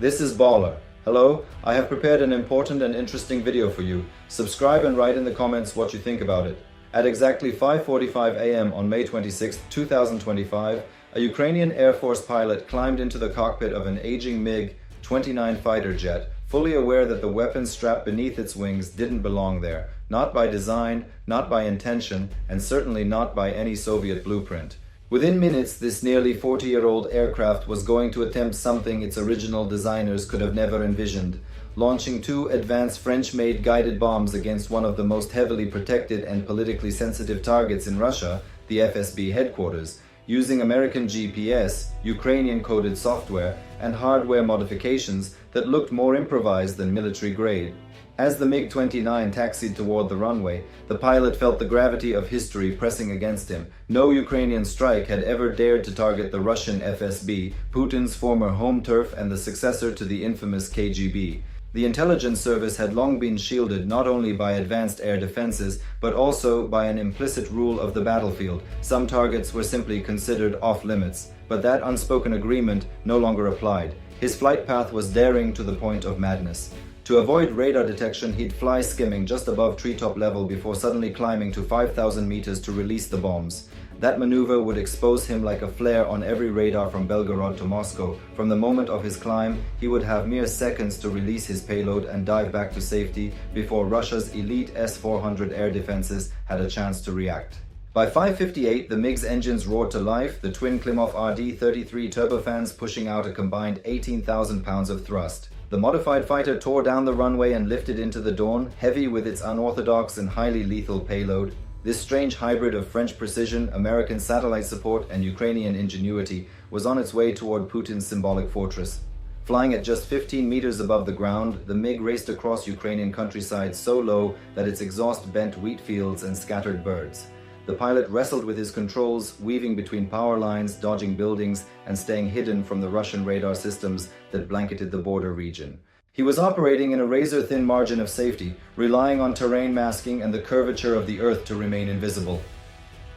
This is BAWLER. Hello, I have prepared an important and interesting video for you. Subscribe and write in the comments what you think about it. At exactly 5:45 a.m. on May 26, 2025, a Ukrainian Air Force pilot climbed into the cockpit of an aging MiG-29 fighter jet, fully aware that the weapons strapped beneath its wings didn't belong there, not by design, not by intention, and certainly not by any Soviet blueprint. Within minutes, this nearly 40-year-old aircraft was going to attempt something its original designers could have never envisioned, launching two advanced French-made guided bombs against one of the most heavily protected and politically sensitive targets in Russia, the FSB headquarters, using American GPS, Ukrainian-coded software, and hardware modifications that looked more improvised than military-grade. As the MiG-29 taxied toward the runway, the pilot felt the gravity of history pressing against him. No Ukrainian strike had ever dared to target the Russian FSB, Putin's former home turf and the successor to the infamous KGB. The intelligence service had long been shielded not only by advanced air defenses, but also by an implicit rule of the battlefield. Some targets were simply considered off-limits, but that unspoken agreement no longer applied. His flight path was daring to the point of madness. To avoid radar detection, he'd fly skimming just above treetop level before suddenly climbing to 5,000 meters to release the bombs. That maneuver would expose him like a flare on every radar from Belgorod to Moscow. From the moment of his climb, he would have mere seconds to release his payload and dive back to safety before Russia's elite S-400 air defenses had a chance to react. By 5:58, the MiG's engines roared to life, the twin Klimov RD-33 turbofans pushing out a combined 18,000 pounds of thrust. The modified fighter tore down the runway and lifted into the dawn, heavy with its unorthodox and highly lethal payload. This strange hybrid of French precision, American satellite support, and Ukrainian ingenuity was on its way toward Putin's symbolic fortress. Flying at just 15 meters above the ground, the MiG raced across Ukrainian countryside so low that its exhaust bent wheat fields and scattered birds. The pilot wrestled with his controls, weaving between power lines, dodging buildings, and staying hidden from the Russian radar systems that blanketed the border region. He was operating in a razor-thin margin of safety, relying on terrain masking and the curvature of the earth to remain invisible.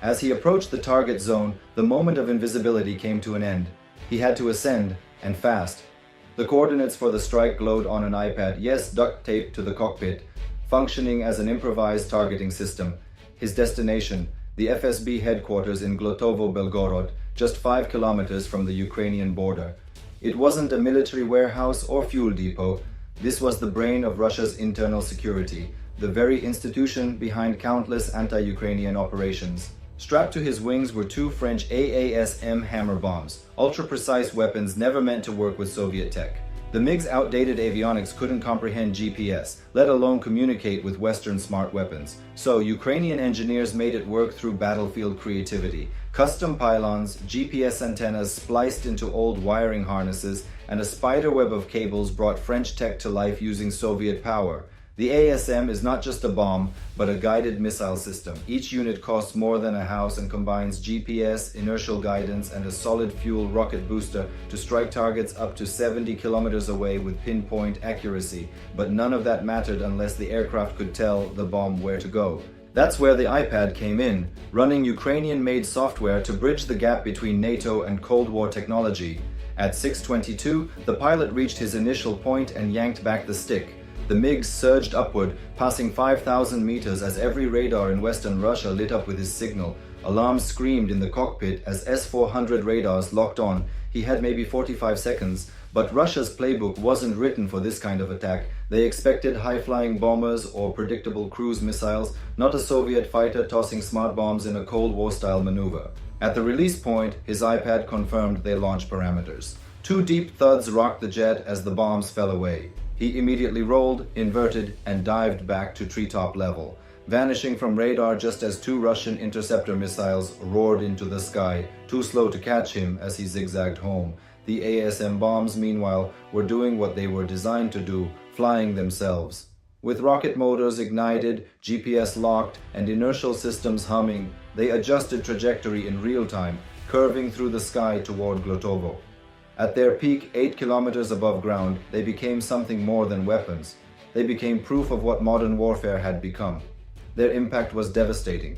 As he approached the target zone, the moment of invisibility came to an end. He had to ascend, and fast. The coordinates for the strike glowed on an iPad, yes, duct taped to the cockpit, functioning as an improvised targeting system. His destination, the FSB headquarters in Glotovo-Belgorod, just 5 kilometers from the Ukrainian border. It wasn't a military warehouse or fuel depot. This was the brain of Russia's internal security, the very institution behind countless anti-Ukrainian operations. Strapped to his wings were two French AASM Hammer bombs, ultra-precise weapons never meant to work with Soviet tech. The MiG's outdated avionics couldn't comprehend GPS, let alone communicate with Western smart weapons. So Ukrainian engineers made it work through battlefield creativity. Custom pylons, GPS antennas spliced into old wiring harnesses, and a spiderweb of cables brought French tech to life using Soviet power. The ASM is not just a bomb, but a guided missile system. Each unit costs more than a house and combines GPS, inertial guidance, and a solid fuel rocket booster to strike targets up to 70 kilometers away with pinpoint accuracy. But none of that mattered unless the aircraft could tell the bomb where to go. That's where the iPad came in, running Ukrainian-made software to bridge the gap between NATO and Cold War technology. At 6:22, the pilot reached his initial point and yanked back the stick. The MiG surged upward, passing 5,000 meters as every radar in Western Russia lit up with his signal. Alarms screamed in the cockpit as S-400 radars locked on. He had maybe 45 seconds, but Russia's playbook wasn't written for this kind of attack. They expected high-flying bombers or predictable cruise missiles, not a Soviet fighter tossing smart bombs in a Cold War-style maneuver. At the release point, his iPad confirmed their launch parameters. Two deep thuds rocked the jet as the bombs fell away. He immediately rolled, inverted, and dived back to treetop level, vanishing from radar just as two Russian interceptor missiles roared into the sky, too slow to catch him as he zigzagged home. The ASM bombs, meanwhile, were doing what they were designed to do, flying themselves. With rocket motors ignited, GPS locked, and inertial systems humming, they adjusted trajectory in real time, curving through the sky toward Glotovo. At their peak, 8 kilometers above ground, they became something more than weapons. They became proof of what modern warfare had become. Their impact was devastating.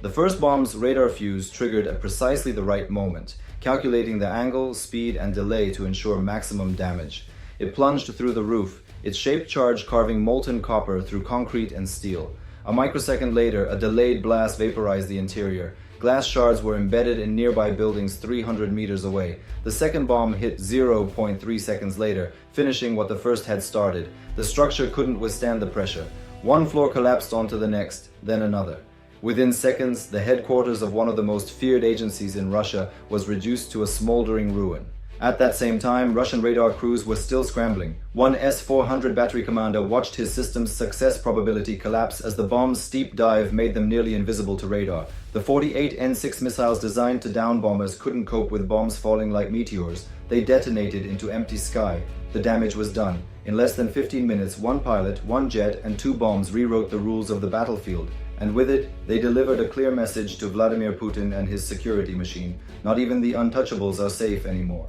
The first bomb's radar fuse triggered at precisely the right moment, calculating the angle, speed, and delay to ensure maximum damage. It plunged through the roof, its shaped charge carving molten copper through concrete and steel. A microsecond later, a delayed blast vaporized the interior. Glass shards were embedded in nearby buildings 300 meters away. The second bomb hit 0.3 seconds later, finishing what the first had started. The structure couldn't withstand the pressure. One floor collapsed onto the next, then another. Within seconds, the headquarters of one of the most feared agencies in Russia was reduced to a smoldering ruin. At that same time, Russian radar crews were still scrambling. One S-400 battery commander watched his system's success probability collapse as the bomb's steep dive made them nearly invisible to radar. The 48 N-6 missiles designed to down bombers couldn't cope with bombs falling like meteors. They detonated into empty sky. The damage was done. In less than 15 minutes, one pilot, one jet, and two bombs rewrote the rules of the battlefield. And with it, they delivered a clear message to Vladimir Putin and his security machine. Not even the untouchables are safe anymore.